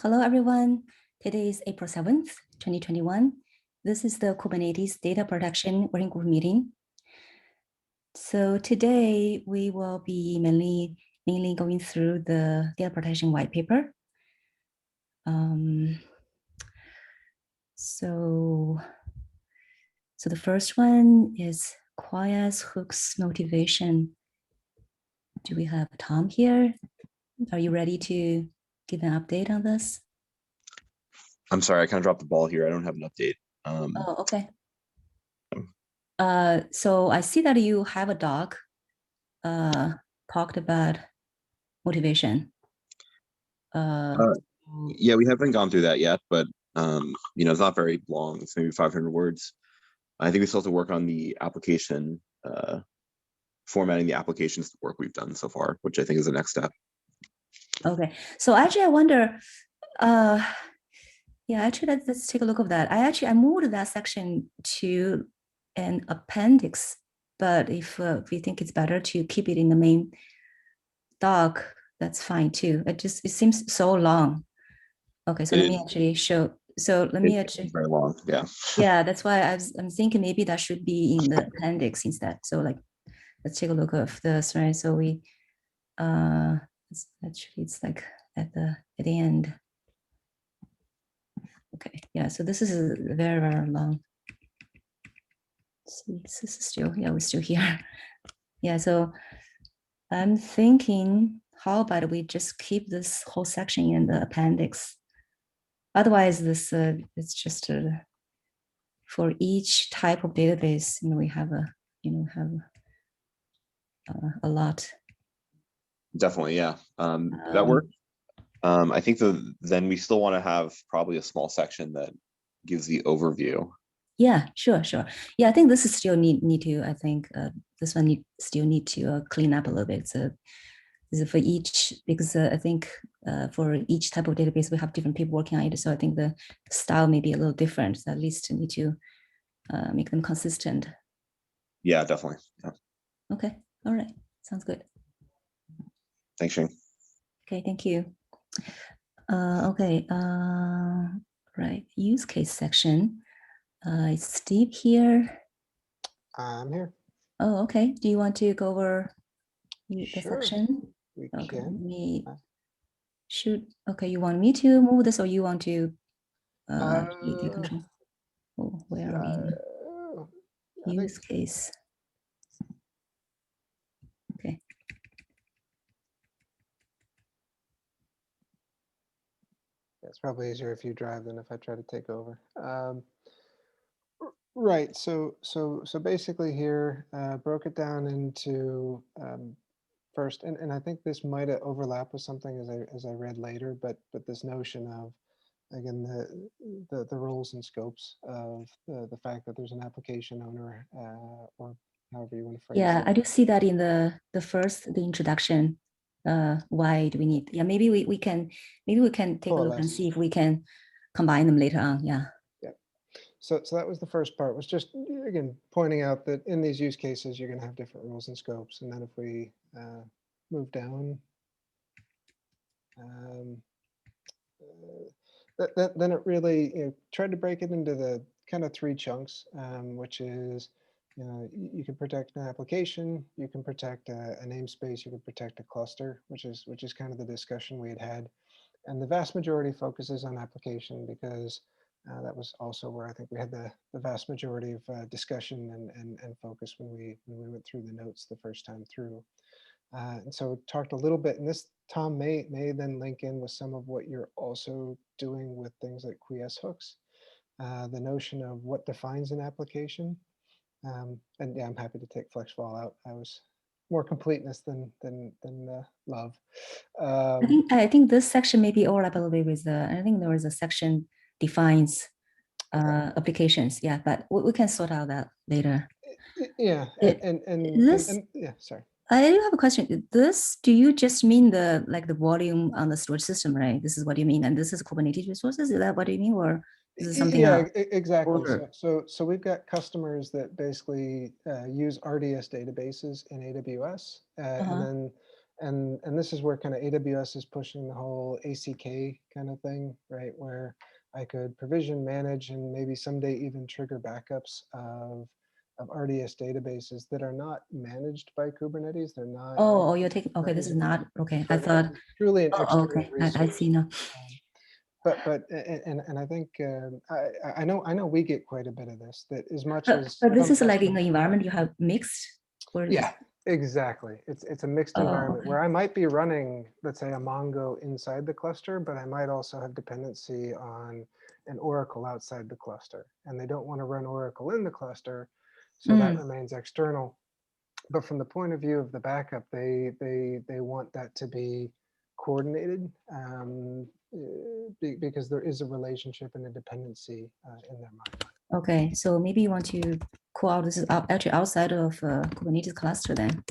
Hello, everyone. Today is April 7th, 2021. This is the Kubernetes Data Protection Working Group meeting. So today we will be mainly going through the data protection white paper. So the first one is Quaya's hooks motivation. Do we have Tom here? Are you ready to give an update on this? I'm sorry, I kind of dropped the ball here. I don't have an update. Oh, okay. So I see that you have a doc talked about motivation. Yeah, we haven't gone through that yet, but it's not very long. It's maybe 500 words. I think we still have to work on the application, formatting the applications work we've done so far, which I think is the next step. Okay, so actually I wonder, yeah, actually let's take a look at that. I moved that section to an appendix, but if we think it's better to keep it in the main doc, that's fine too. It seems so long. Okay, so let me actually show. So let me actually. Very long, yeah. Yeah, that's why I'm thinking maybe that should be in the appendix instead. So like, let's take a look of this, right? So we, it's like at the end. Okay, yeah. So this is very, very long. See, this is still, yeah, we're still here. Yeah, so I'm thinking, how about we just keep this whole section in the appendix? Otherwise, this it's just for each type of database, we have a lot. Definitely, yeah. That works. I think then we still want to have probably a small section that gives the overview. Yeah, sure. Yeah, I think this is still need to. I think this one still need to clean up a little bit. So this is for each, because I think for each type of database we have different people working on it. So I think the style may be a little different. So at least need to make them consistent. Yeah, definitely. Yeah. Okay. All right. Sounds good. Thanks, Xing. Okay. Thank you. Okay. Right. Use case section. Is Steve here? I'm here. Oh, okay. Do you want to go over the section? We okay, can. Me shoot. Okay, you want me to move this, or you want to take control? Oh, where are we? Use case. Okay. It's probably easier if you drive than if I try to take over. Right. So basically here, broke it down into first, and I think this might overlap with something as I read later, but this notion of, again, the roles and scopes of the fact that there's an application owner, or however you want to phrase it. Yeah, I do see that in the introduction. Why do we need? Yeah, maybe we can take a look and see if we can combine them later on. Yeah. Yeah. So that was the first part, was just, again, pointing out that in these use cases, you're going to have different rules and scopes. And then if we move down, then it really tried to break it into the kind of three chunks, which is, you can protect an application, you can protect a namespace, you can protect a cluster, which is kind of the discussion we had. And the vast majority focuses on application, because that was also where I think we had the vast majority of discussion and focus when we went through the notes the first time through. And so talked a little bit, and this, Tom, may then link in with some of what you're also doing with things like QS hooks, the notion of what defines an application. And yeah, I'm happy to take FlexFall out. I was more completeness than love. I think this section may be overlap a little bit with I think there was a section defines applications. Yeah, but we can sort out that later. Yeah, and yeah, sorry. I do have a question. Do you just mean the volume on the storage system, right? This is what you mean, and this is Kubernetes resources. Is that what you mean, or is it something else? Yeah, exactly. So we've got customers that basically use RDS databases in AWS, and then And this is where kind of AWS is pushing the whole ACK kind of thing, right? Where I could provision, manage, and maybe someday even trigger backups of RDS databases that are not managed by Kubernetes. They're not. Oh, you're taking, okay, this is not, okay. I thought, Truly an oh, external okay, I resource. see now. And I think I know we get quite a bit of this. That as much But, as but this some is like in the customers- environment you have mixed, or Yeah, exactly. It's a mixed Oh, environment okay. where I might be running, let's say, a Mongo inside the cluster, but I might also have dependency on an Oracle outside the cluster, and they don't want to run Oracle in the cluster, so that remains external. But from the point of view of the backup, they want that to be coordinated because there is a relationship and a dependency in their mind. Okay, so maybe you want to call out, this is actually outside of Kubernetes cluster then.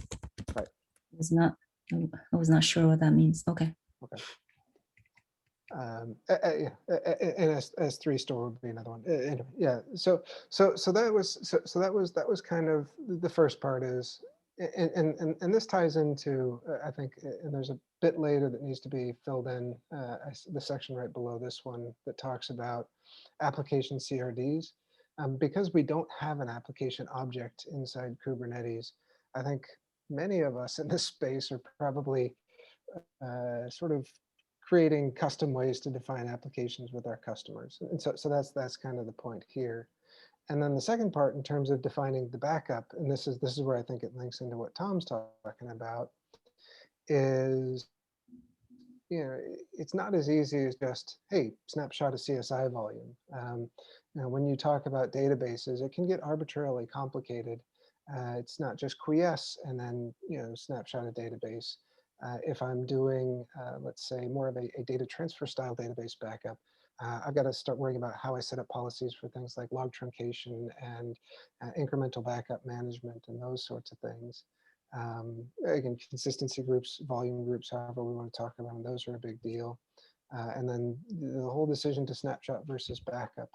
Right. I was not sure what that means. Okay. Okay. Yeah, and S3 store would be another one. Anyway, yeah. So that was kind of the first part is, and this ties into I think, and there's a bit later that needs to be filled in, the section right below this one that talks about application CRDs. Because we don't have an application object inside Kubernetes, I think many of us in this space are probably sort of creating custom ways to define applications with our customers. And so that's kind of the point here. And then the second part in terms of defining the backup, and this is where I think it links into what Tom's talking about, is, you know, it's not as easy as just, hey, snapshot of CSI volume. You know, when you talk about databases, it can get arbitrarily complicated. It's not just quiesce and then, you know, snapshot a database. If I'm doing, let's say, more of a data transfer style database backup, I've got to start worrying about how I set up policies for things like log truncation and incremental backup management and those sorts of things. Again, consistency groups, volume groups, however we want to talk about them, those are a big deal. And then the whole decision to snapshot versus backup.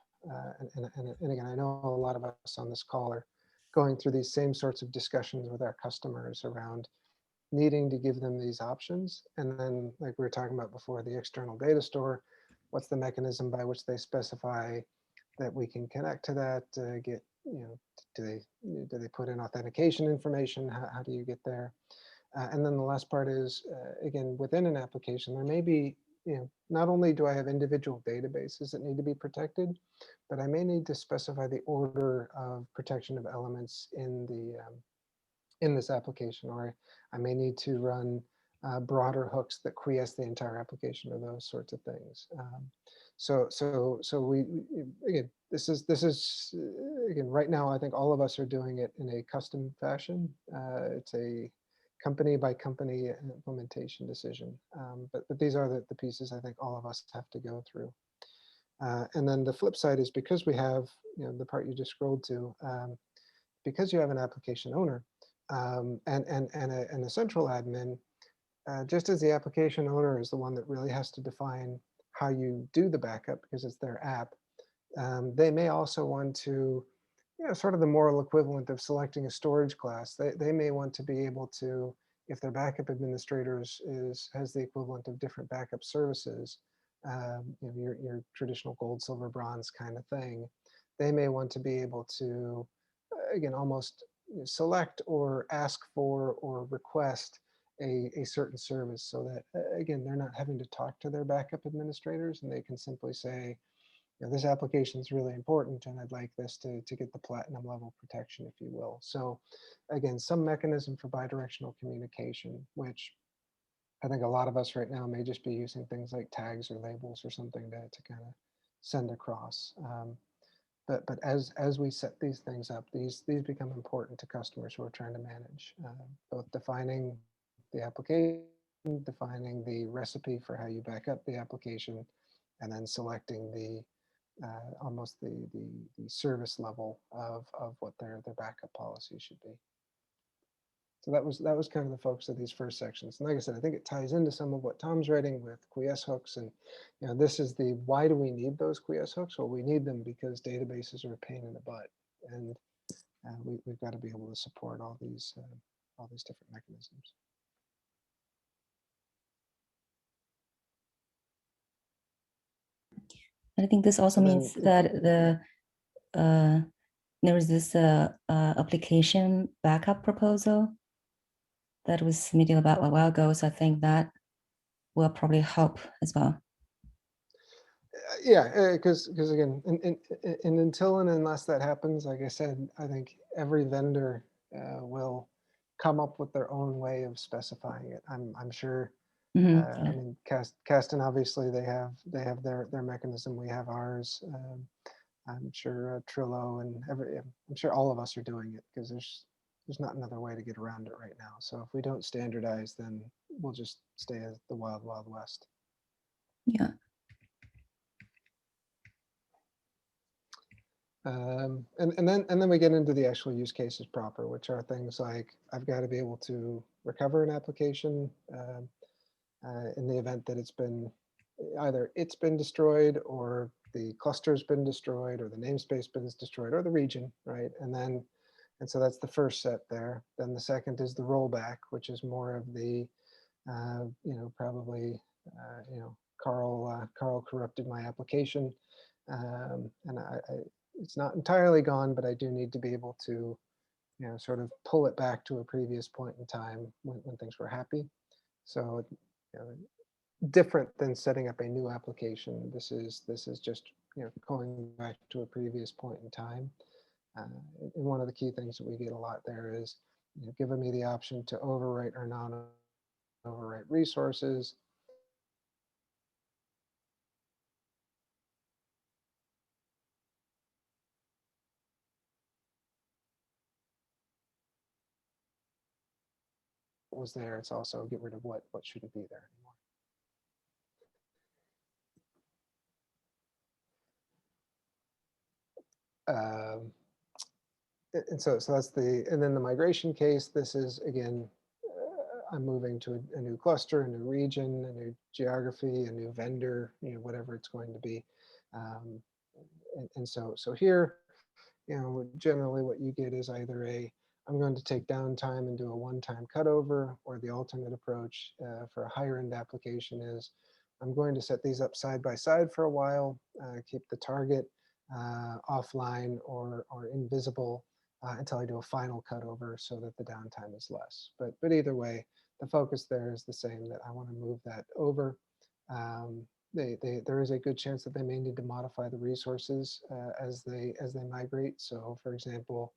And again, I know a lot of us on this call are going through these same sorts of discussions with our customers around needing to give them these options. And then, like we were talking about before, the external data store, what's the mechanism by which they specify that we can connect to that, get, you know, do they put in authentication information? How do you get there? And then the last part is, again, within an application, there may be, you know, not only do I have individual databases that need to be protected, but I may need to specify the order of protection of elements in the in this application, or I may need to run broader hooks that quiesce the entire application, or those sorts of things. So we again, this is again, right now, I think all of us are doing it in a custom fashion. It's a company by company implementation decision. But these are the pieces I think all of us have to go through. And then the flip side is, because we have, you know, the part you just scrolled to, because you have an application owner and a central admin, just as the application owner is the one that really has to define how you do the backup because it's their app, they may also want to, you know, sort of the moral equivalent of selecting a storage class. They may want to be able to, if their backup administrators has the equivalent of different backup services, you know, your traditional gold, silver, bronze kind of thing, they may want to be able to, again, almost select or ask for or request a certain service, so that, again, they're not having to talk to their backup administrators, and they can simply say, you know, this application is really important and I'd like this to get the platinum level protection, if you will. So again, some mechanism for bidirectional communication, which I think a lot of us right now may just be using things like tags or labels or something to kind of send across. But as we set these things up, these become important to customers who are trying to manage, both defining the application, defining the recipe for how you back up the application, and then selecting the almost the service level of what their backup policy should be. So that was kind of the focus of these first sections. And like I said, I think it ties into some of what Tom's writing with quiesce hooks. And, you know, this is the, why do we need those quiesce hooks? Well, we need them because databases are a pain in the butt, and we've got to be able to support all these different mechanisms. I think this also And then means that there is this application backup proposal that was submitted about a while ago. So I think that will probably help as well. Yeah, because again, and until and unless that happens, like I said, I think every vendor will come up with their own way of specifying it. I'm sure. I mean, Kasten obviously they have their mechanism. We have ours. I'm sure Trillo and I'm sure all of us are doing it because there's not another way to get around it right now. So if we don't standardize, then we'll just stay as the wild, wild west. Yeah. And then we get into the actual use cases proper, which are things like I've got to be able to recover an application in the event that it's been destroyed, or the cluster's been destroyed, or the namespace been destroyed, or the region, right? And so that's the first set there. Then the second is the rollback, which is more of the probably Carl corrupted my application, and it's not entirely gone, but I do need to be able to, sort of pull it back to a previous point in time when things were happy. So, different than setting up a new application. This is just, going back to a previous point in time. And one of the key things that we get a lot there is, giving me the option to overwrite or non-overwrite resources. What was there, it's also get rid of what shouldn't be there anymore. And so that's and then the migration case, this is, again, I'm moving to a new cluster, a new region, a new geography, a new vendor, whatever it's going to be. And so here, generally what you get is either I'm going to take downtime and do a one-time cutover, or the alternate approach for a higher end application is I'm going to set these up side by side for a while, keep the target offline or invisible until I do a final cutover so that the downtime is less. But either way, the focus there is the same, that I want to move that over. There is a good chance that they may need to modify the resources as they migrate. So for example,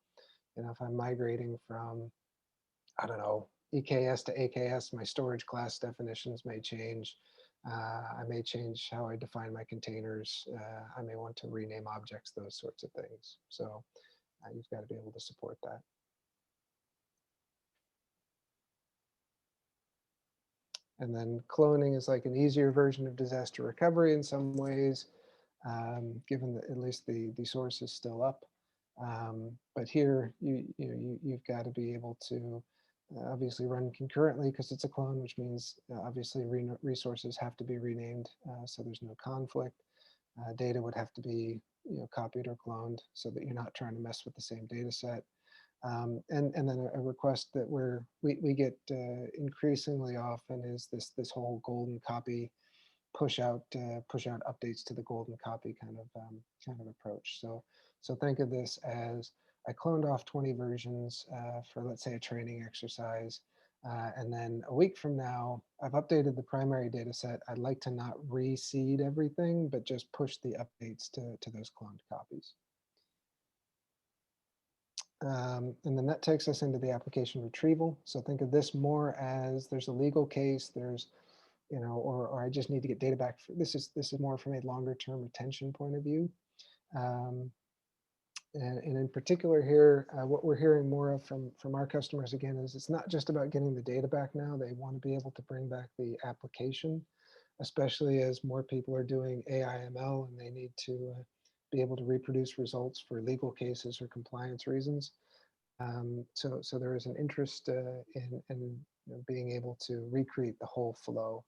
if I'm migrating from, I don't know, EKS to AKS, my storage class definitions may change. I may change how I define my containers. I may want to rename objects, those sorts of things. So you've got to be able to support that. And then cloning is like an easier version of disaster recovery in some ways, given that at least the source is still up. But here you've got to be able to obviously run concurrently because it's a clone, which means obviously resources have to be renamed so there's no conflict. Data would have to be copied or cloned so that you're not trying to mess with the same data set. And then a request that we get increasingly often is this whole golden copy push out updates to the golden copy kind of approach. So think of this as I cloned off 20 versions for, let's say, a training exercise. And then a week from now, I've updated the primary data set. I'd like to not reseed everything, but just push the updates to those cloned copies. And then that takes us into the application retrieval. So think of this more as there's a legal case, there's, or I just need to get data back. This is more from a longer term retention point of view. And in particular here, what we're hearing more of from our customers again is it's not just about getting the data back now. They want to be able to bring back the application, especially as more people are doing AI/ML and they need to be able to reproduce results for legal cases or compliance reasons. So there is an interest in being able to recreate the whole flow.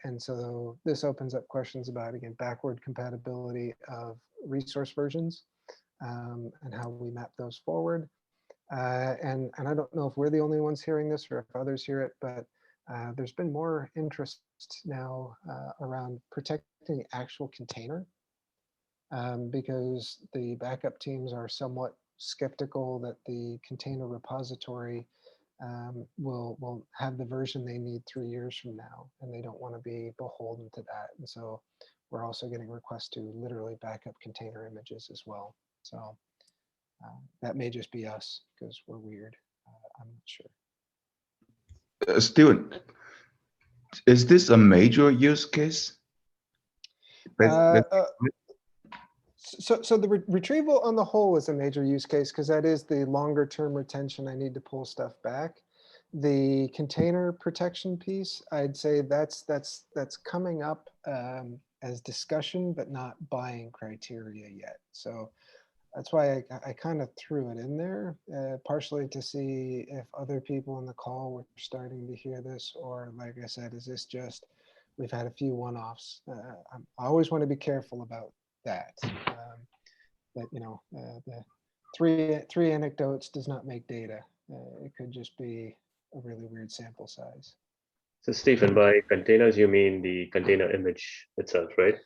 And so this opens up questions about, again, backward compatibility of resource versions and how we map those forward. And I don't know if we're the only ones hearing this or if others hear it, but There's been more interest now around protecting the actual container because the backup teams are somewhat skeptical that the container repository will have the version they need 3 years from now, and they don't want to be beholden to that. And so we're also getting requests to literally back up container images as well. So that may just be us because we're weird. I'm not sure. Stuart, is this a major use case? So the retrieval on the whole is a major use case because that is the longer term retention. I need to pull stuff back. The container protection piece, I'd say that's coming up as discussion, but not buying criteria yet. So that's why I kind of threw it in there, partially to see if other people in the call were starting to hear this, or like I said, is this just, we've had a few one-offs. I always want to be careful about that. That, you know, the three anecdotes does not make data. It could just be a really weird sample size. So Stephen, by containers, you mean the container image itself, right?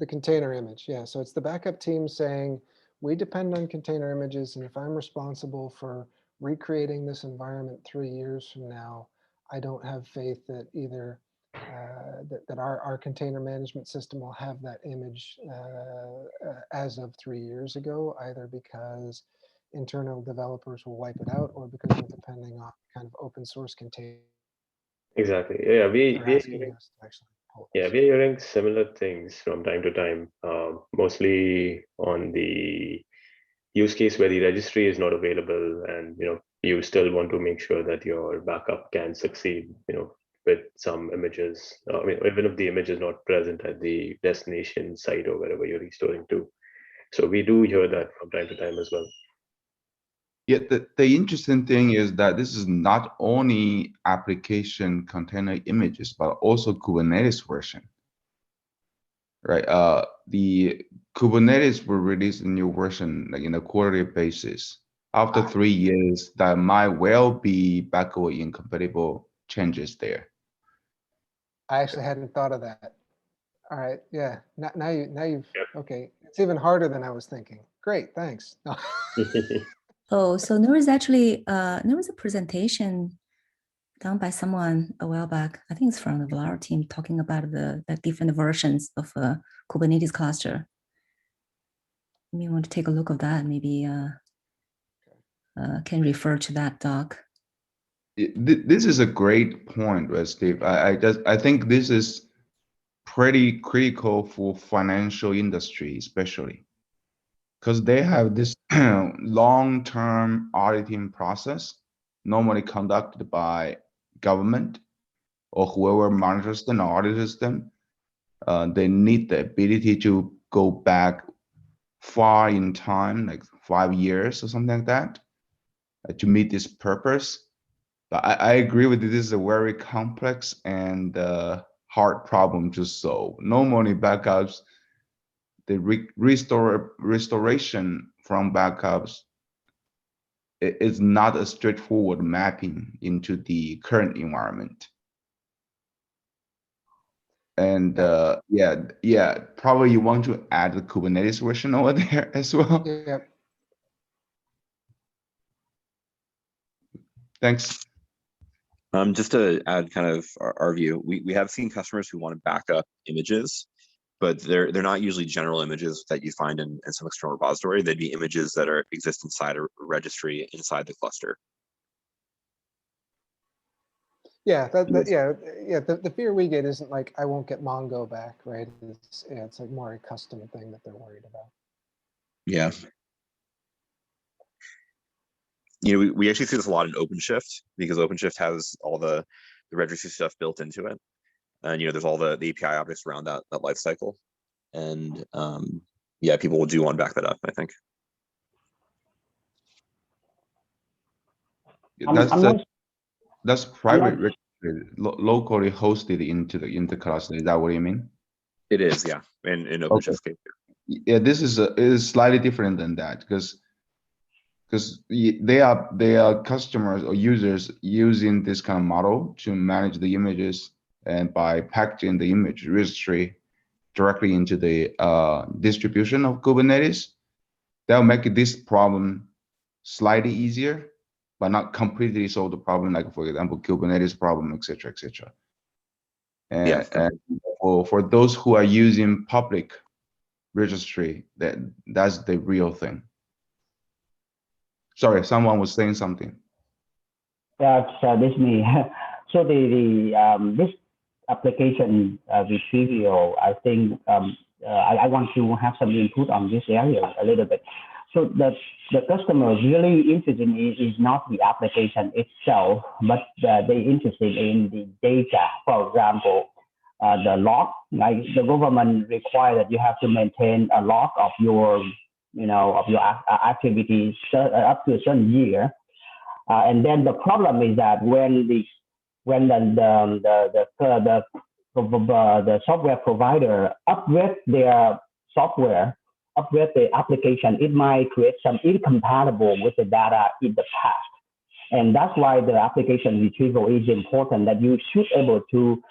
The container image, yeah. So it's the backup team saying, we depend on container images, and if I'm responsible for recreating this environment 3 years from now, I don't have faith that either that our container management system will have that image as of 3 years ago, either because internal developers will wipe it out or because we're depending on kind of open source container. Exactly. Yeah, we're we're hearing similar things from time to time, mostly on the use case where the registry is not available, and you still want to make sure that your backup can succeed. With some images, even if the image is not present at the destination site or wherever you're restoring to. So we do hear that from time to time as well. Yeah, the interesting thing is that this is not only application container images, but also Kubernetes version, right? The Kubernetes will release a new version like in a quarterly basis. After 3 years, that might well be backward incompatible changes there. I actually hadn't thought of that. All right, yeah. Now you've okay. It's even harder than I was thinking. Great, thanks. Oh, so there was actually there was a presentation done by someone a while back. I think it's from the Valar team, talking about the different versions of a Kubernetes cluster. You may want to take a look at that. Maybe can refer to that doc. This is a great point, right, Steve? I think this is pretty critical for financial industry, especially because they have this long-term auditing process, normally conducted by government or whoever monitors them or audits them. They need the ability to go back far in time, like 5 years or something like that, to meet this purpose. But I agree with you, this is a very complex and hard problem to solve. Normally backups, the restoration from backups is not a straightforward mapping into the current environment. And yeah, probably you want to add the Kubernetes version over there as well. Yep. Thanks. Just to add kind of our view, we have seen customers who want to back up images, but they're not usually general images that you find in some external repository. They'd be images that exist inside a registry inside the cluster. Yeah, the fear we get isn't like I won't get Mongo back, right? It's like more a custom thing that they're worried about. Yeah. We actually see this a lot in OpenShift because OpenShift has all the registry stuff built into it. And there's all the API objects around that life cycle. And yeah, people will do want to back that up, I think. That's private, locally hosted into the cluster. Is that what you mean? It is, yeah. In OpenShift case. Yeah, this is slightly different than that because because they are customers or users using this kind of model to manage the images, and by packaging the image registry directly into the distribution of Kubernetes, that'll make this problem slightly easier, but not completely solve the problem, like for example, Kubernetes problem, etc., etc. Yeah, And for those who are using public registry, that's the real thing. Sorry, someone was saying something. Yeah, this me. So this application Retrieval, I think I want to have some input on this area a little bit. So the customer really interested in is not the application itself, but they interested in the data. For example, the log, like the government require that you have to maintain a log of your, of your activities up to a certain year. And then the problem is that when the software provider upgrade their software, upgrade the application, it might create some incompatible with the data in the past. And that's why the application retrieval is important, that you should able to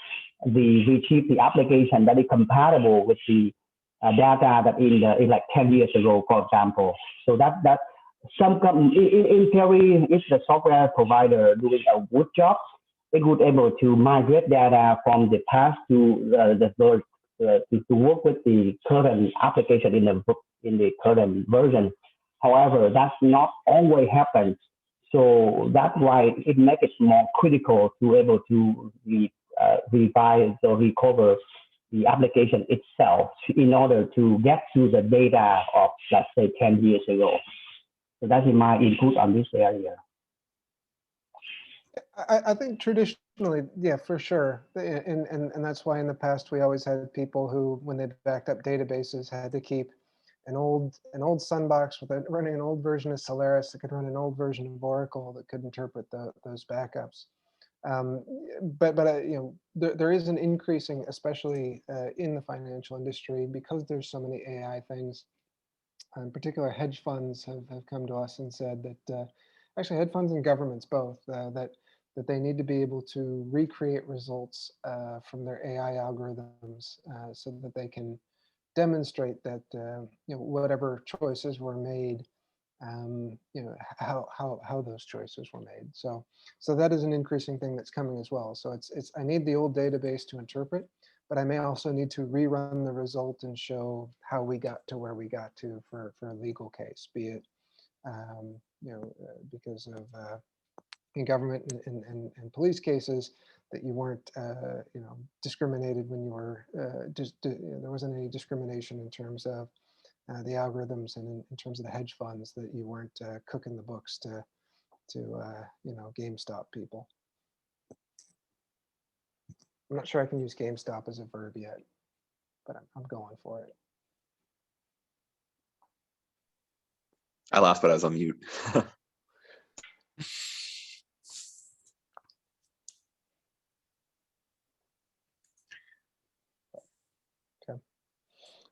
retrieve the application that is compatible with the data that in like 10 years ago, for example. So that in theory, if the software provider doing a good job, it would able to migrate data from the past to to work with the current application in the current version. However, that's not always happens. So that's why it makes it more critical to able to revise or recover the application itself in order to get to the data of, let's say, 10 years ago. So that's my input on this area. I think traditionally, yeah, for sure. And that's why in the past we always had people who, when they backed up databases, had to keep an old Sunbox with running an old version of Solaris that could run an old version of Oracle that could interpret those backups. But there is an increasing, especially in the financial industry, because there's so many AI things. In particular, hedge funds have come to us and said that actually hedge funds and governments both that they need to be able to recreate results from their AI algorithms so that they can demonstrate that whatever choices were made, how those choices were made. So that is an increasing thing that's coming as well. So it's I need the old database to interpret, but I may also need to rerun the result and show how we got to where we got to for a legal case, be it because of in government and police cases that you weren't discriminated when you were there wasn't any discrimination in terms of the algorithms, and in terms of the hedge funds, that you weren't cooking the books to GameStop people. I'm not sure I can use GameStop as a verb yet, but I'm going for it. I laughed, but I was on mute.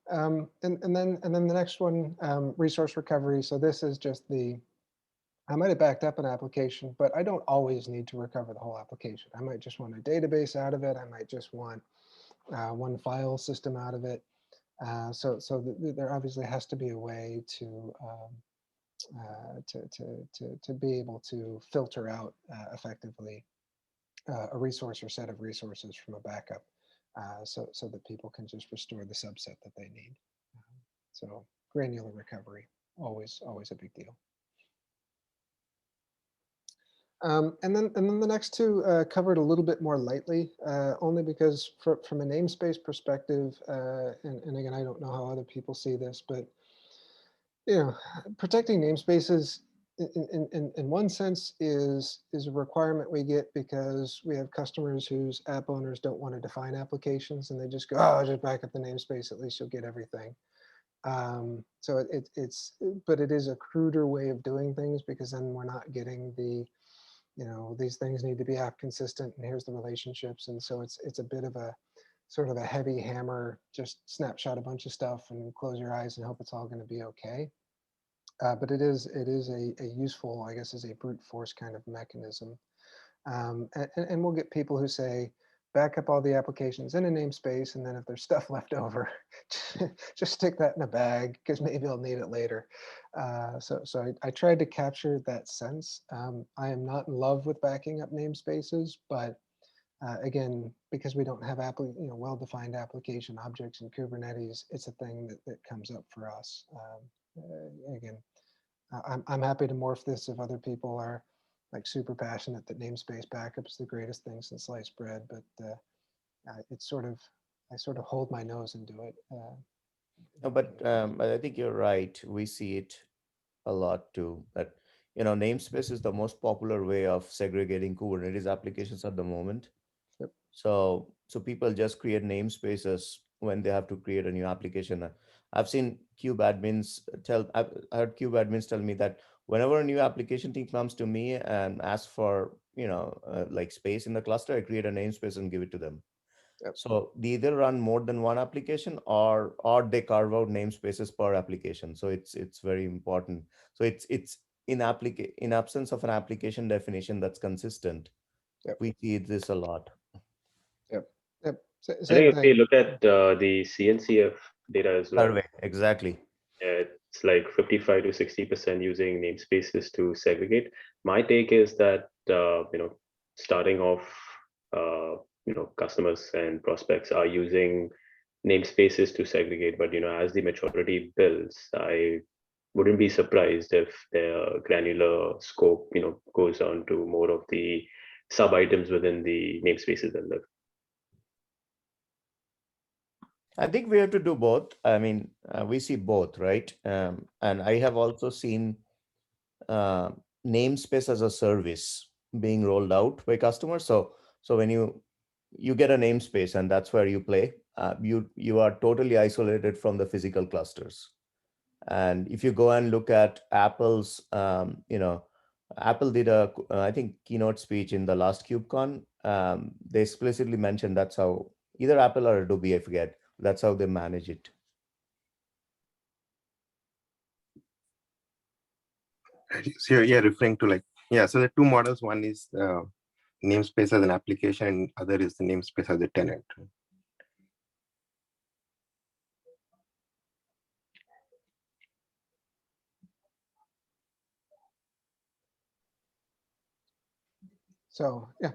And then the next one, resource recovery. So this is just I might have backed up an application, but I don't always need to recover the whole application. I might just want a database out of it. I might just want one file system out of it. So there obviously has to be a way to be able to filter out effectively a resource or set of resources from a backup, so that people can just restore the subset that they need. So granular recovery, always a big deal. And then the next two covered a little bit more lightly, only because from a namespace perspective, and again, I don't know how other people see this, but protecting namespaces in one sense is a requirement we get because we have customers whose app owners don't want to define applications, and they just go, oh, just back up the namespace, at least you'll get everything. So but it is a cruder way of doing things, because then we're not getting the these things need to be app consistent, and here's the relationships. And so it's a bit of a sort of a heavy hammer, just snapshot a bunch of stuff and close your eyes and hope it's all going to be okay. But it is a useful, I guess, is a brute force kind of mechanism. And we'll get people who say, back up all the applications in a namespace, and then if there's stuff left over, just stick that in a bag because maybe I'll need it later. So I tried to capture that sense. I am not in love with backing up namespaces, but again, because we don't have well-defined application objects in Kubernetes, it's a thing that comes up for us. Again, I'm happy to morph this if other people are like super passionate that namespace backup is the greatest thing since sliced bread, but it's sort of, I sort of hold my nose and do it. No, but I think you're right. We see it a lot too. That namespace is the most popular way of segregating Kubernetes applications at the moment. Yep. So people just create namespaces when they have to create a new application. I've seen I've heard Cube admins tell me that whenever a new application team comes to me and asks for like space in the cluster, I create a namespace and give it to them. Yep. So they either run more than one application or they carve out namespaces per application. So it's very important. So it's in absence of an application definition that's consistent. Yep. We see this a lot. Yep. I Same think if we thing. look at the CNCF data as well, Survey, exactly. it's like 55 to 60% using namespaces to segregate. My take is that starting off, customers and prospects are using namespaces to segregate, but as the maturity builds, I wouldn't be surprised if their granular scope goes on to more of the sub items within the namespaces themselves. I think we have to do both. I mean, we see both, right? And I have also seen namespace as a service being rolled out by customers. So when you get a namespace and that's where you play, you are totally isolated from the physical clusters. And if you go and look at Apple's, Apple did I think keynote speech in the last KubeCon. They explicitly mentioned that's how either Apple or Adobe, I forget. That's how they manage it. So you're referring to like, yeah, so the two models, one is namespace as an application and other is the namespace as a tenant. So yeah,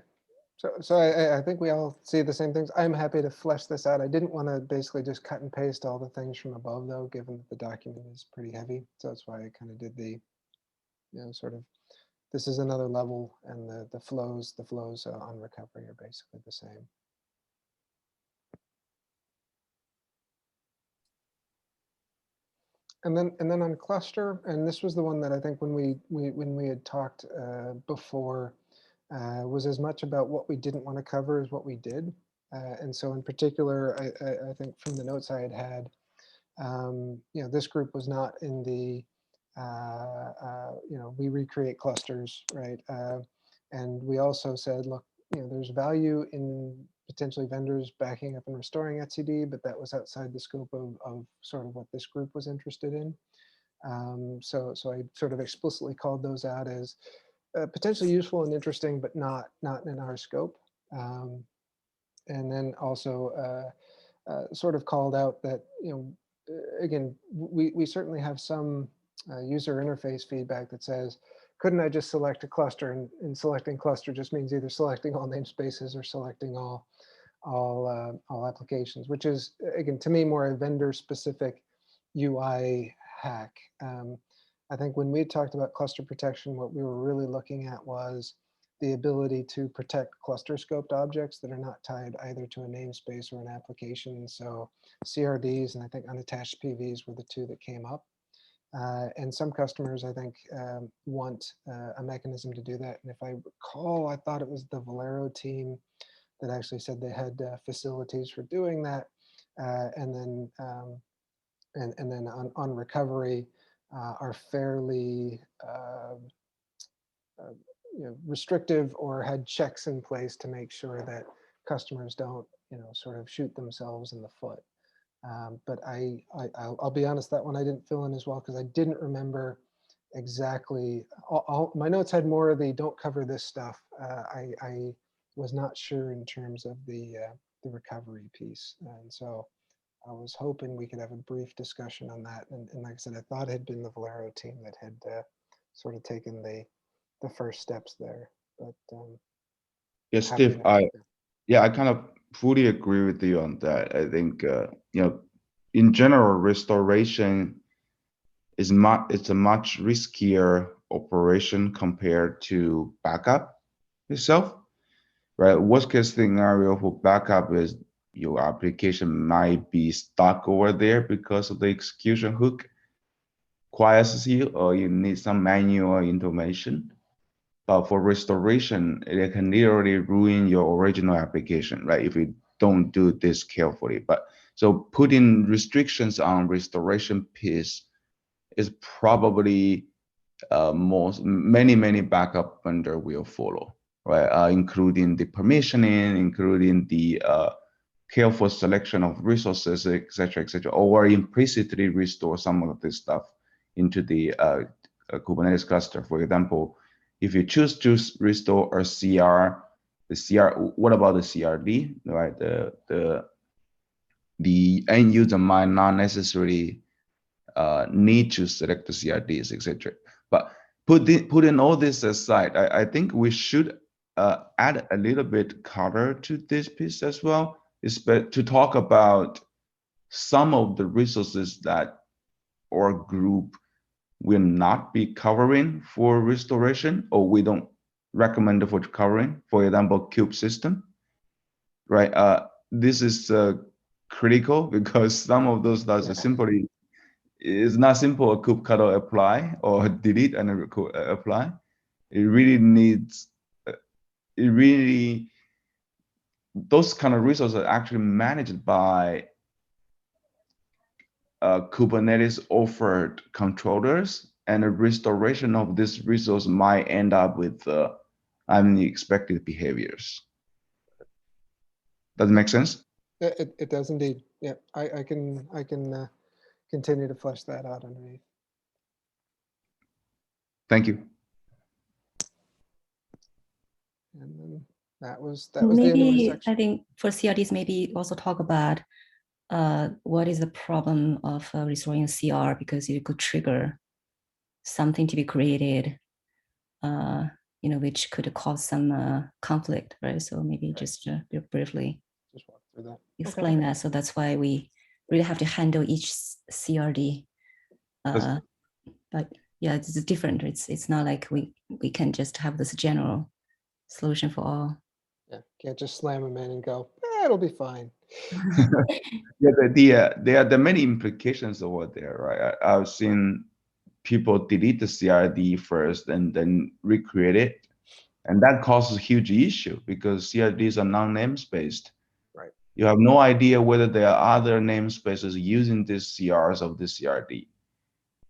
so I think we all see the same things. I'm happy to flesh this out. I didn't want to basically just cut and paste all the things from above though, given that the document is pretty heavy. So that's why I kind of did the, sort of, this is another level, and the flows on recovery are basically the same. And then on cluster, and this was the one that I think when we had talked before, was as much about what we didn't want to cover as what we did. And so in particular, I think from the notes I had, this group was not in the, we recreate clusters, right? And we also said, look, there's value in potentially vendors backing up and restoring etcd, but that was outside the scope of sort of what this group was interested in. So I sort of explicitly called those out as potentially useful and interesting, but not in our scope. And then also sort of called out that, again, we certainly have some user interface feedback that says, couldn't I just select a cluster? And selecting cluster just means either selecting all namespaces or selecting all applications, which is, again, to me, more a vendor-specific UI hack. I think when we talked about cluster protection, what we were really looking at was the ability to protect cluster scoped objects that are not tied either to a namespace or an application. So CRDs and I think unattached PVs were the two that came up. And some customers, I think, want a mechanism to do that. And if I recall, I thought it was the Valero team that actually said they had facilities for doing that. And then on recovery are fairly restrictive or had checks in place to make sure that customers don't sort of shoot themselves in the foot. But I'll be honest, that one I didn't fill in as well because I didn't remember exactly. My notes had more of the don't cover this stuff. I was not sure in terms of the recovery piece, and so I was hoping we could have a brief discussion on that. And like I said, I thought it had been the Valero team that had sort of taken the first steps there. But Yes, happy Steve, to- I kind of fully agree with you on that. I think, in general, restoration it's a much riskier operation compared to backup itself, right? Worst case scenario for backup is your application might be stuck over there because of the execution hook quiesces, or you need some manual intervention. But for restoration, it can literally ruin your original application, right? If you don't do this carefully. But so putting restrictions on restoration piece is probably many backup vendor will follow, right? Including the permissioning, including the careful selection of resources, etc., or implicitly restore some of this stuff into the Kubernetes cluster. For example, if you choose to restore a CR, what about the CRD, right? The end user might not necessarily need to select the CRDs, etc. But putting all this aside, I think we should add a little bit color to this piece as well, to talk about some of the resources that our group will not be covering for restoration, or we don't recommend for covering. For example, kube system, right? This is critical because some of those that are simply it's not simple a kube cutter apply or delete and apply. It really needs, those kind of resources are actually managed by Kubernetes offered controllers, and a restoration of this resource might end up with unexpected behaviors. Does it make sense? It does indeed. Yeah, I can continue to flesh that out underneath. Thank you. And then that was the end of my Maybe section. I think for CRDs, maybe also talk about what is the problem of restoring CR, because you could trigger something to be created, which could cause some conflict, right? So maybe just briefly Just walk through that. explain that. So that's why we really have to handle each CRD. But yeah, it's different. It's not like we can just have this general solution for all. Yeah, can't just slam them in and go, it'll be fine. Yeah, there are many implications over there, right? I've seen people delete the CRD first and then recreate it, and that causes a huge issue because CRDs are non-namespaced. Right. You have no idea whether there are other namespaces using these CRs of the CRD.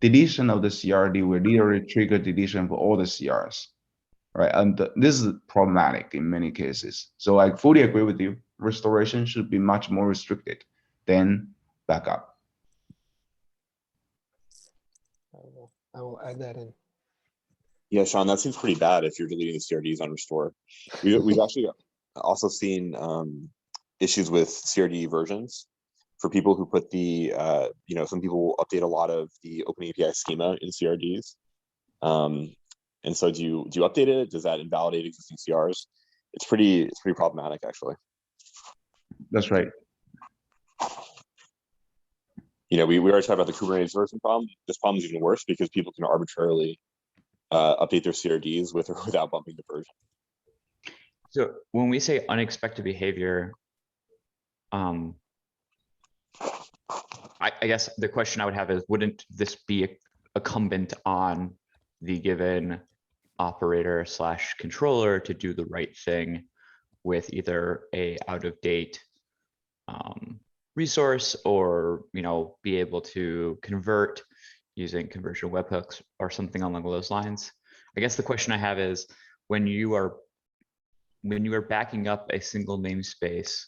Deletion of the CRD will literally trigger deletion for all the CRs, right? And this is problematic in many cases. So I fully agree with you. Restoration should be much more restricted than backup. I will add that in. Yeah, Sean, that seems pretty bad if you're deleting the CRDs on restore. We've actually also seen issues with CRD versions for people who put the, some people will update a lot of the Open API schema in CRDs. And so do you update it? Does that invalidate existing CRs? It's pretty problematic, actually. That's right. We already talked about the Kubernetes version problem. This problem is even worse because people can arbitrarily update their CRDs with or without bumping the version. So when we say unexpected behavior, I guess the question I would have is, wouldn't this be incumbent on the given operator / controller to do the right thing with either a out-of-date resource, or be able to convert using conversion webhooks or something along those lines? I guess the question I have is, when you are backing up a single namespace,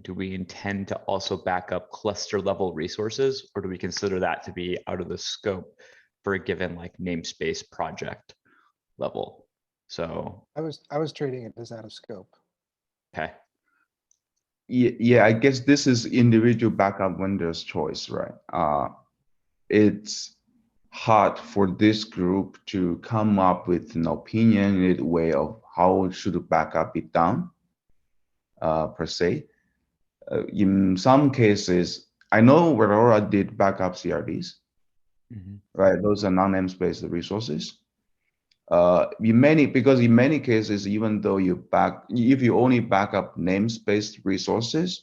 do we intend to also back up cluster level resources, or do we consider that to be out of the scope for a given like namespace project level. So, I was treating it as out of scope. okay. Yeah, I guess this is individual backup vendor's choice, right? It's hard for this group to come up with an opinionated way of how should a backup be done, per se. In some cases, I know Aurora did backup CRDs, right? Those are non-namespace resources. In many cases, even though if you only back up namespace resources,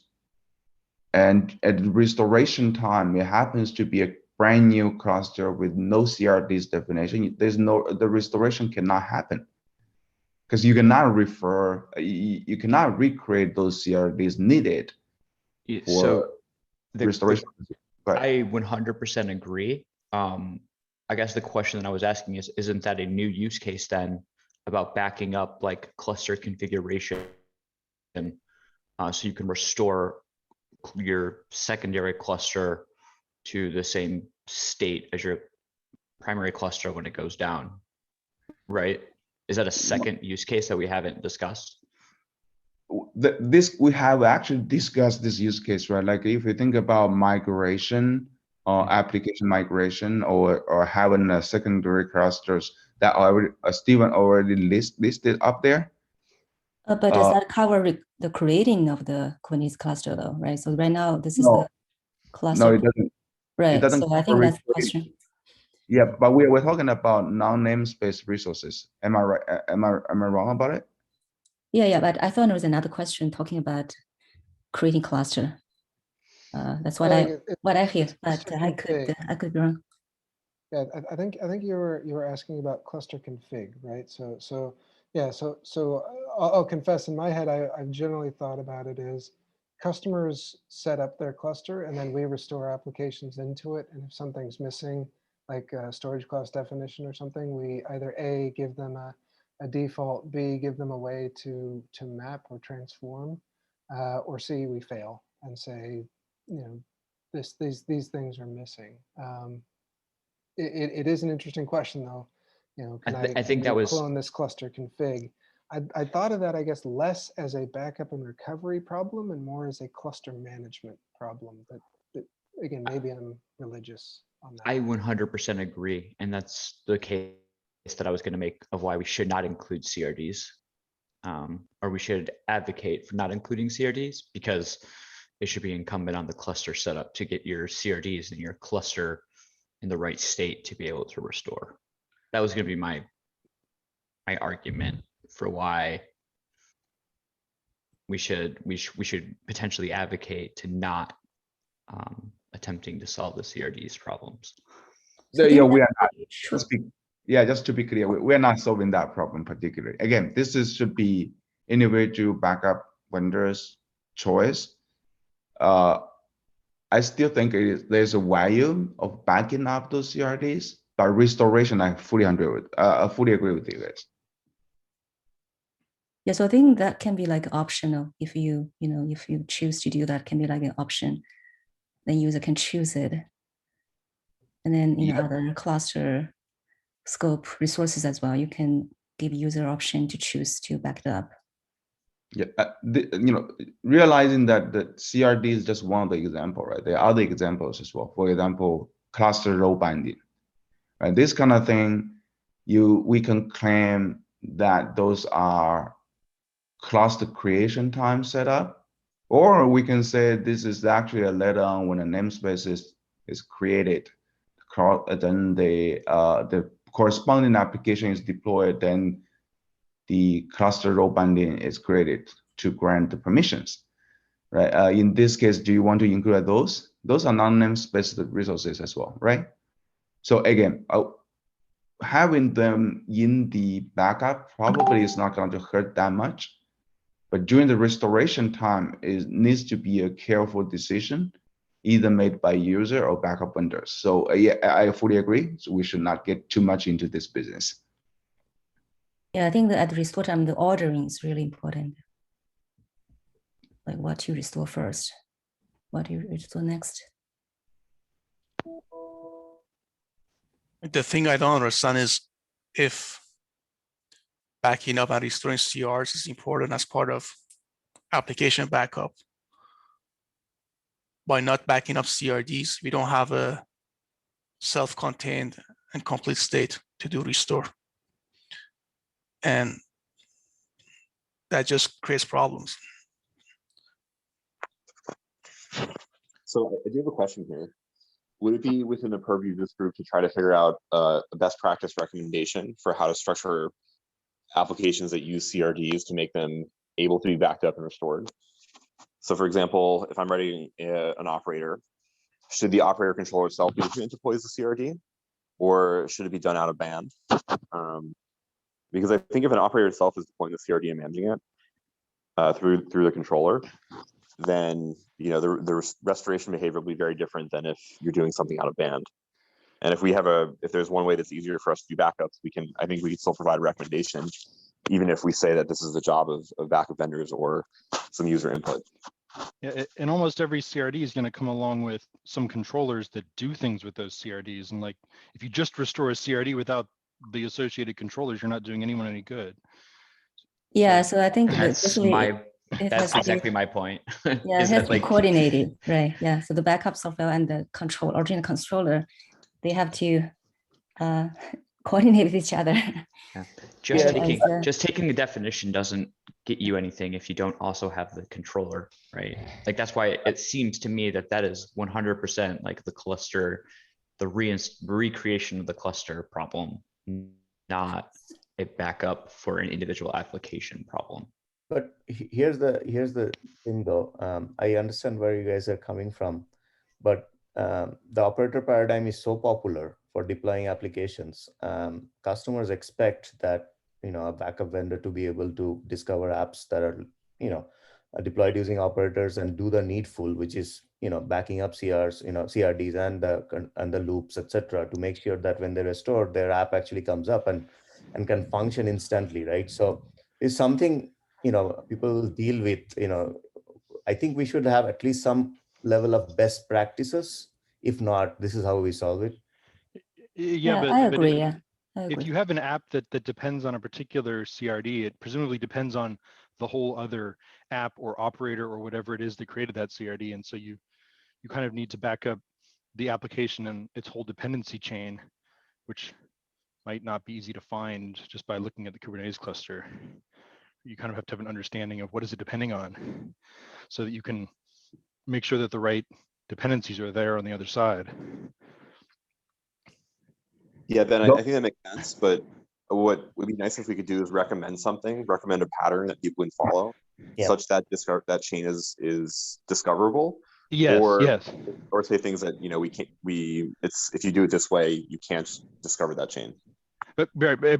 and at restoration time, it happens to be a brand new cluster with no CRDs definition, the restoration cannot happen. Because you cannot you cannot recreate those CRDs needed for So restoration. I 100% agree. I guess the question that I was asking is, isn't that a new use case then about backing up like cluster configuration, so you can restore your secondary cluster to the same state as your primary cluster when it goes down, right? Is that a second use case that we haven't discussed? We have actually discussed this use case, right? Like if you think about migration or application migration, or having a secondary clusters that already Stephen already listed up there. But does that cover the creating of the Kubernetes cluster though, right? So right now this is the cluster. No, it doesn't. Right. It doesn't So I think that's the question. Yeah, but we're talking about non-namespace resources. Am I right? Am I wrong about it? Yeah, but I thought there was another question talking about creating cluster. That's what I hear, but I could be wrong. Yeah, I think you were asking about cluster config, right? So I'll confess, in my head, I've generally thought about it as customers set up their cluster and then we restore applications into it. And if something's missing, like a storage class definition or something, we either A, give them a default, B, give them a way to map or transform, or C, we fail and say, these things are missing. It is an interesting question, though. I think that was clone this cluster config. I thought of that, I guess, less as a backup and recovery problem and more as a cluster management problem. But again, maybe I'm religious on that. I 100% agree, and that's the case that I was going to make of why we should not include CRDs, or we should advocate for not including CRDs, because it should be incumbent on the cluster setup to get your CRDs and your cluster in the right state to be able to restore. That was going to be my argument for why we should potentially advocate to not attempting to solve the CRDs problems. Yeah, we are not. Just to be clear, we're not solving that problem particularly. Again, should be individual backup vendors' choice. I still think there's a value of backing up those CRDs, but restoration, I fully agree with you guys. Yeah, so I think that can be like optional. If you choose to do that, can be like an option. The user can choose it. And then other cluster scope resources as well. You can give user option to choose to back it up. Yeah, realizing that the CRD is just one of the example, right? There are other examples as well. For example, cluster row binding, right? This kind of thing, we can claim that those are cluster creation time setup, or we can say this is actually a later on when a namespace is created, then the corresponding application is deployed, then the cluster row binding is created to grant the permissions, right? In this case, do you want to include those? Those are non-namespace resources as well, right? So again, having them in the backup probably is not going to hurt that much, but during the restoration time, it needs to be a careful decision, either made by user or backup vendors. So yeah, I fully agree. So we should not get too much into this business. Yeah, I think that at the restore time, the ordering is really important. Like what you restore first, what you restore next. The thing I don't understand is if backing up and restoring CRs is important as part of application backup. By not backing up CRDs, we don't have a self-contained and complete state to do restore. And that just creates problems. So I do have a question here. Would it be within the purview of this group to try to figure out a best practice recommendation for how to structure applications that use CRDs to make them able to be backed up and restored? So for example, if I'm writing an operator, should the operator controller itself be the one to deploy the CRD, or should it be done out of band? Because I think if an operator itself is deploying the CRD and managing it through the controller, then the restoration behavior will be very different than if you're doing something out of band. And if there's one way that's easier for us to do backups, I think we can still provide a recommendation, even if we say that this is the job of backup vendors or some user input. Yeah, and almost every CRD is going to come along with some controllers that do things with those CRDs. And like, if you just restore a CRD without the associated controllers, you're not doing anyone any good. Yeah, so I think That's exactly my point. Yeah, it has to be coordinated, right? Yeah, so the backup software and the original controller, they have to coordinate with each other. Yeah. Just taking the definition doesn't get you anything if you don't also have the controller, right? Like that's why it seems to me that is 100% like the cluster, the recreation of the cluster problem, not a backup for an individual application problem. But here's the thing though. I understand where you guys are coming from, but the operator paradigm is so popular for deploying applications. Customers expect that a backup vendor to be able to discover apps that are deployed using operators and do the needful, which is backing up CRs, CRDs and the loops, etc., to make sure that when they restore, their app actually comes up and can function instantly, right? So it's something people will deal with. I think we should have at least some level of best practices. If not, this is how we solve it. Yeah, but I agree. If you have an app that depends on a particular CRD, it presumably depends on the whole other app or operator or whatever it is that created that CRD. And so you kind of need to back up the application and its whole dependency chain, which might not be easy to find just by looking at the Kubernetes cluster. You kind of have to have an understanding of what is it depending on so that you can make sure that the right dependencies are there on the other side. Yeah, Ben, I think that makes sense. But what would be nice if we could do is recommend a pattern that people can follow, such that that chain is discoverable. Yes, or say things that if you do it this way, you can't discover that chain. But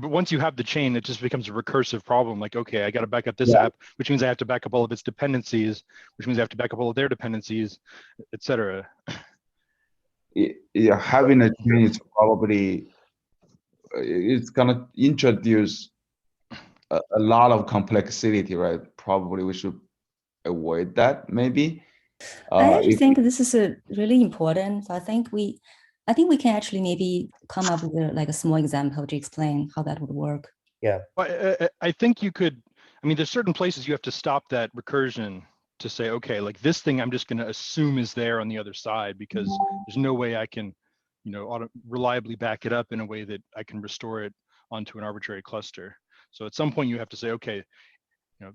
once you have the chain, it just becomes a recursive problem. Like, okay, I got to back up this app, which means I have to back up all of its dependencies, which means I have to back up all of their dependencies, etc. Yeah, having a chain is probably it's gonna introduce a lot of complexity, right? Probably we should avoid that, maybe. I actually think this is really important. So I think we can actually maybe come up with like a small example to explain how that would work. Yeah. I think you could. I mean, there's certain places you have to stop that recursion to say, okay, like this thing I'm just going to assume is there on the other side because there's no way I can, reliably back it up in a way that I can restore it onto an arbitrary cluster. So at some point you have to say, okay, the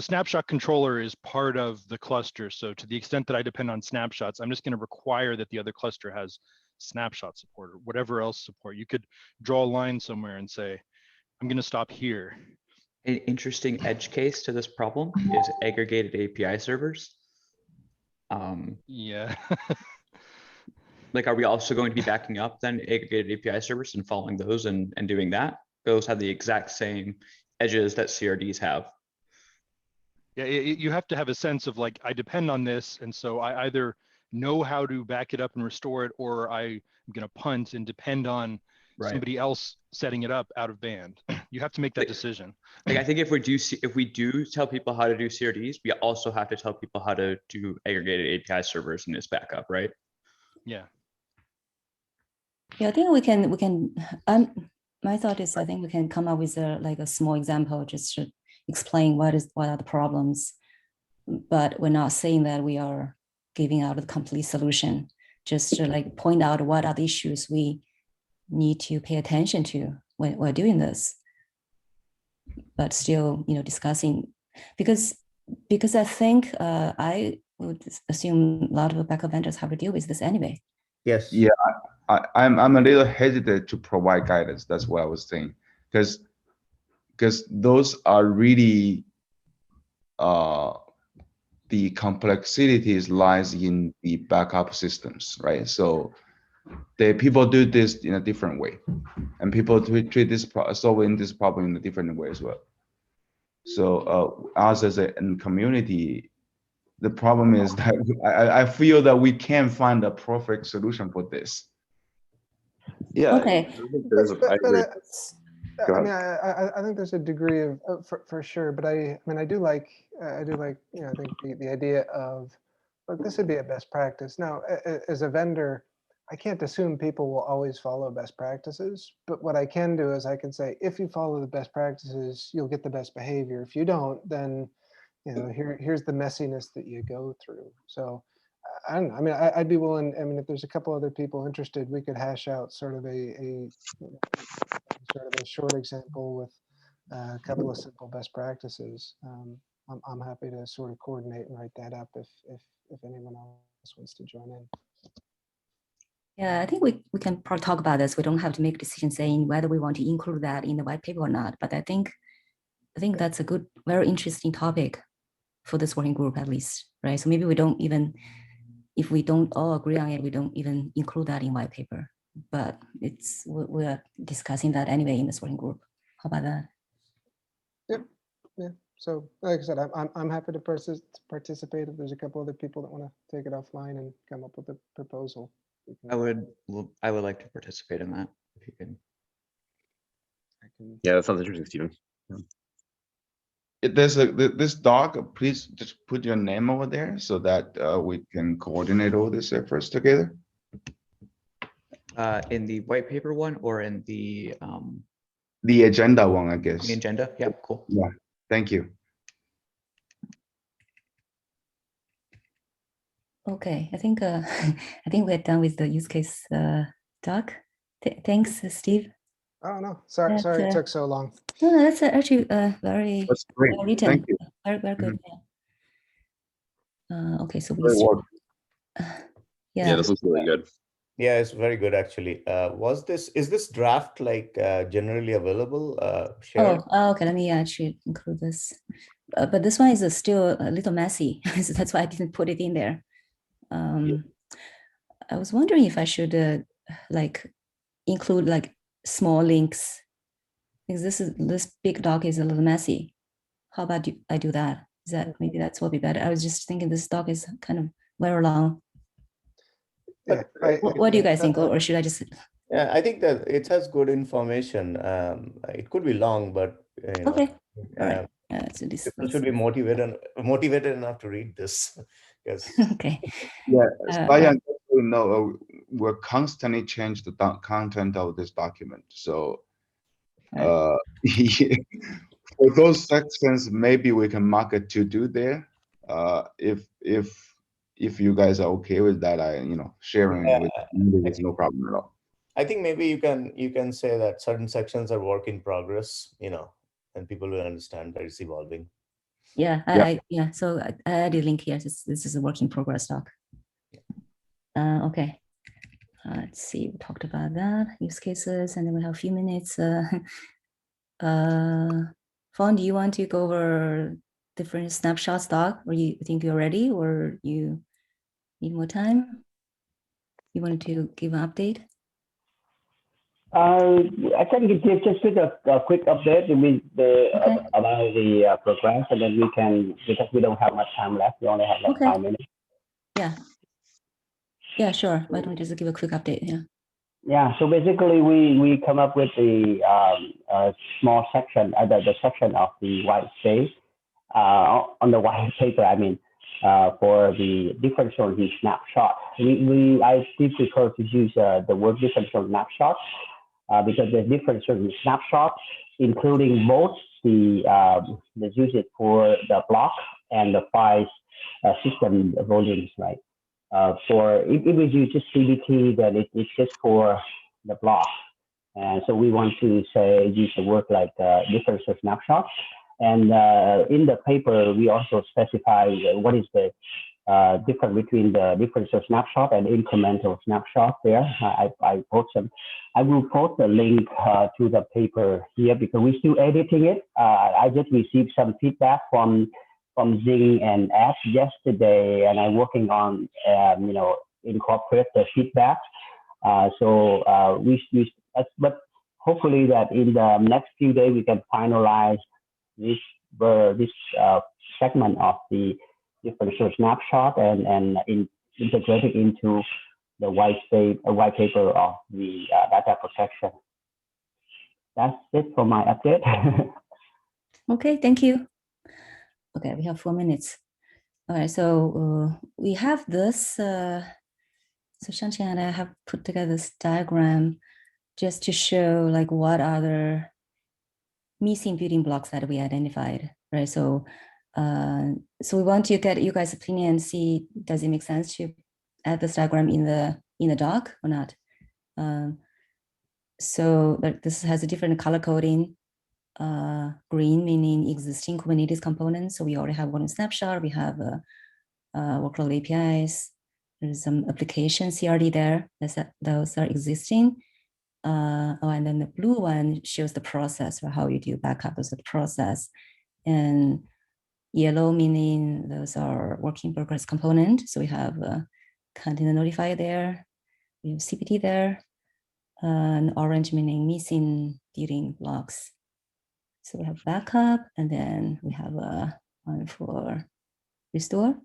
snapshot controller is part of the cluster. So to the extent that I depend on snapshots, I'm just going to require that the other cluster has snapshot support or whatever else support. You could draw a line somewhere and say, I'm going to stop here. An interesting edge case to this problem is aggregated API servers. Yeah. Like, are we also going to be backing up then aggregated API servers and following those and doing that? Those have the exact same edges that CRDs have. Yeah, you have to have a sense of like, I depend on this. And so I either know how to back it up and restore it, or I'm going to punt and depend on somebody else setting it up out of band. You have to make that decision. Like, I think if we do tell people how to do CRDs, we also have to tell people how to do aggregated API servers in this backup, right? Yeah. Yeah, I think we can, my thought is I think we can come up with like a small example, just to explain what are the problems. But we're not saying that we are giving out a complete solution, just to like point out what are the issues we need to pay attention to when we're doing this. But still, discussing, because I think I would assume a lot of backup vendors have to deal with this anyway. Yes. Yeah, I'm a little hesitant to provide guidance. That's what I was saying, because those are really the complexities lies in the backup systems, right? So the people do this in a different way, and people treat this solving this problem in a different way as well. So us as a community, the problem is that I feel that we can't find a perfect solution for this. Yeah. Okay. I agree. Go I mean, ahead. I think there's a degree of for sure, but I mean, I do like I think the idea of, look, this would be a best practice. Now, as a vendor, I can't assume people will always follow best practices, but what I can do is I can say, if you follow the best practices, you'll get the best behavior. If you don't, then here's the messiness that you go through. So I don't know. I mean, I'd be willing. I mean, if there's a couple other people interested, we could hash out sort of a short example with a couple of simple best practices. I'm happy to sort of coordinate and write that up if anyone else wants to join in. Yeah, I think we can probably talk about this. We don't have to make a decision saying whether we want to include that in the white paper or not. But I think that's a good, very interesting topic for this working group at least, right? So maybe we don't even, if we don't all agree on it, we don't even include that in white paper. But we're discussing that anyway in this working group. How about that? Yep. Yeah. So like I said, I'm happy to participate if there's a couple other people that want to take it offline and come up with a proposal. I would like to participate in that if you can. Yeah, that sounds interesting, Stephen. Yeah. If there's this doc, please just put your name over there so that we can coordinate all these efforts together. In the white paper one or in the agenda one, I guess. the agenda? Yeah, cool. Yeah, thank you. Okay, I think we're done with the use case doc. Thanks, Steve. Oh no, sorry it took so long. No, that's actually very That's great. well written. Thank you. Very good. Okay, so we Great work. Yeah, this looks really good. Yeah, it's very good actually. Is this draft like generally available? Shared? Oh, okay. Let me actually include this. But this one is still a little messy, so that's why I didn't put it in there. I was wondering if I should like include like small links, because this big doc is a little messy. How about I do that? Is that maybe that's will be better? I was just thinking this doc is kind of very long. Yeah, what do you guys think, or should I just? Yeah, I think that it has good information. It could be long, but okay, all right. So this should be motivated enough to read this. Yes. Okay. Yeah, we're constantly change the content of this document. So for those sections, maybe we can mark a to do there. If you guys are okay with that, sharing it with you is no problem at all. I think maybe you can say that certain sections are work in progress, and people will understand that it's evolving. Yeah, so I added a link here. This is a work in progress doc. Okay. Let's see, we talked about that, use cases, and then we have a few minutes. Fawn, do you want to go over different snapshots doc, or you think you're ready, or you need more time? You wanted to give an update? I can just give a quick update with about the progress, and then we can, because we don't have much time left. We only have like 5 minutes. Yeah, sure. Why don't we just give a quick update? Yeah. So basically, we come up with the small section, the section of the white space on the white paper. I mean, for the differential snapshot. I did prefer to use the word differential snapshot because the differential snapshot, including both the usage for the block and the file system volumes, right? For if we use just CBT, then it's just for the block. And so we want to say use the word like differential snapshot. And in the paper, we also specify what is the difference between the differential snapshot and incremental snapshot there. I will post the link to the paper here because we're still editing it. I just received some feedback from Xing and Ash yesterday, and I'm working on incorporate the feedback. But hopefully that in the next few days we can finalize this segment of the differential snapshot and integrate it into the white paper of the data protection. That's it for my update. Okay, thank you. Okay, we have 4 minutes. All right, so we have this. So Shang-Qi and I have put together this diagram just to show like what are the missing building blocks that we identified, right? So, so we want to get you guys' opinion and see does it make sense to add this diagram in the doc or not. So this has a different color coding. Green meaning existing Kubernetes components. So we already have one snapshot. We have workload APIs. There's some application CRD there. Those are existing. And then the blue one shows the process or how you do backup as a process. And yellow meaning those are work in progress component. So we have a container notifier there. We have CPT there. And orange meaning missing building blocks. So we have backup, and then we have one for restore.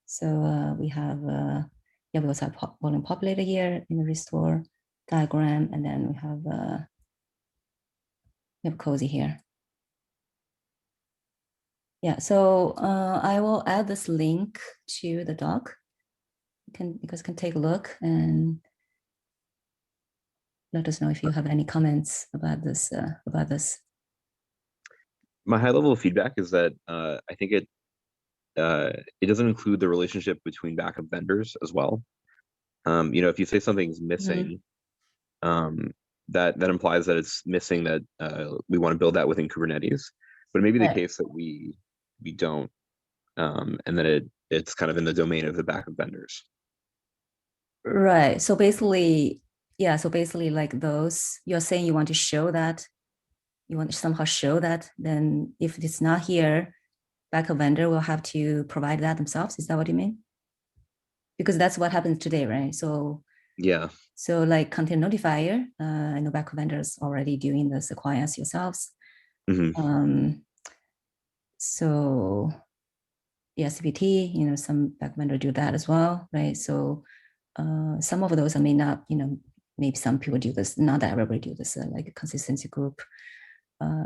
So we have, we also have volume populator here in the restore diagram, and then we have cozy here. Yeah, so I will add this link to the doc. You guys can take a look and let us know if you have any comments about this. My high level of feedback is that I think it doesn't include the relationship between backup vendors as well. If you say something's missing, that implies that it's missing that we want to build that within Kubernetes, but it may be the case that we don't, and then it's kind of in the domain of the backup vendors. Right. So basically, yeah. So basically, like those, you're saying you want to show that, you want to somehow show that. Then if it's not here, backup vendor will have to provide that themselves. Is that what you mean? Because that's what happens today, right? So yeah. So like container notifier, I know backup vendors already doing the sequence yourselves. So yeah, CPT, some backup vendor do that as well, right? So some of those I may not, maybe some people do this, not that everybody do this, like a consistency group.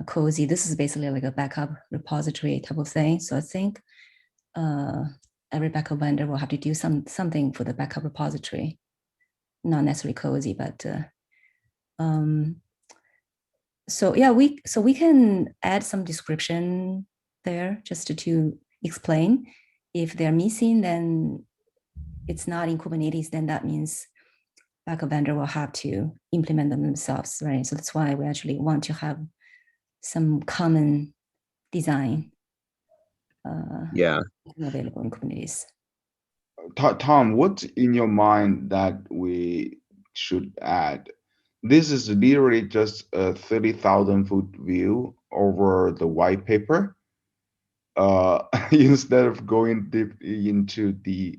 Cozy, this is basically like a backup repository type of thing. So I think every backup vendor will have to do something for the backup repository. Not necessarily cozy, but so yeah, we can add some description there just to explain. If they're missing, then it's not in Kubernetes, then that means backup vendor will have to implement them themselves, right? So that's why we actually want to have some common design available in Kubernetes. Tom, what's in your mind that we should add? This is literally just a 30,000-foot view over the white paper. Instead of going deep into the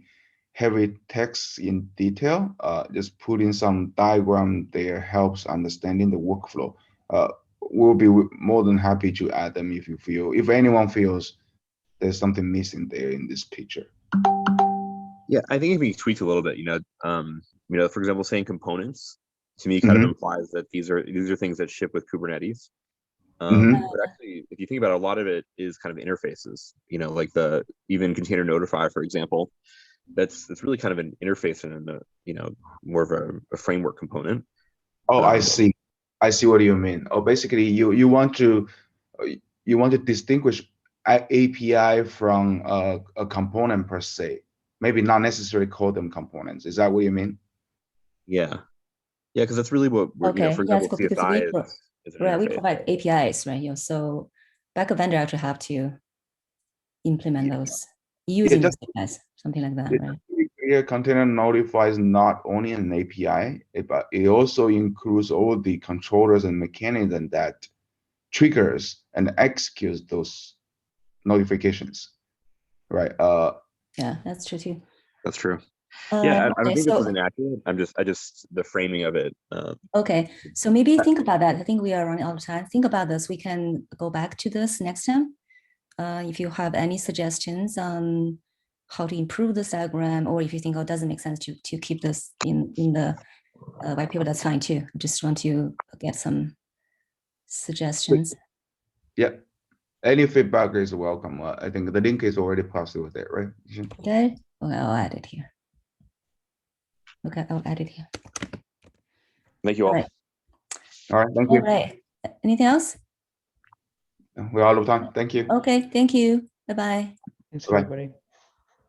heavy text in detail, just putting some diagram there helps understanding the workflow. We'll be more than happy to add them if anyone feels there's something missing there in this picture. Yeah, I think if we tweak a little bit, for example, saying components to me kind of implies that these are things that ship with Kubernetes. But actually, if you think about it, a lot of it is kind of interfaces, you know, like the even container notify, for example, that's really kind of an interface and a, you know, more of a framework component. Oh, I see what you mean. Oh, basically you want to distinguish API from a component per se, maybe not necessarily call them components. Is that what you mean? Yeah, because that's really what we're, you know, for yeah, example, because CSI is an right, we interface. provide APIs, right? You know, so backup vendor actually have to implement those using those APIs, something like that, right? Clear, container notify is not only an API, but it also includes all the controllers and mechanism that triggers and executes those notifications, right? Yeah, that's true too. That's true. Yeah, I okay, think so, this is inaccurate. I just the framing of it. Okay, so maybe think about that. I think we are running out of time. Think about this. We can go back to this next time. If you have any suggestions on how to improve this diagram, or if you think, oh, it doesn't make sense to keep this in the white paper, that's fine too. Just want to get some suggestions. Yeah, any feedback is welcome. I think the link is already posted with it, right? Okay, okay, I'll add it here. Okay, I'll add it here. Thank you all. All right. All right, thank you. All right. Anything else? We're out of time. Thank you. Okay, thank you. Bye-bye. Thanks, Bye. everybody.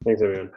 Thanks, everyone.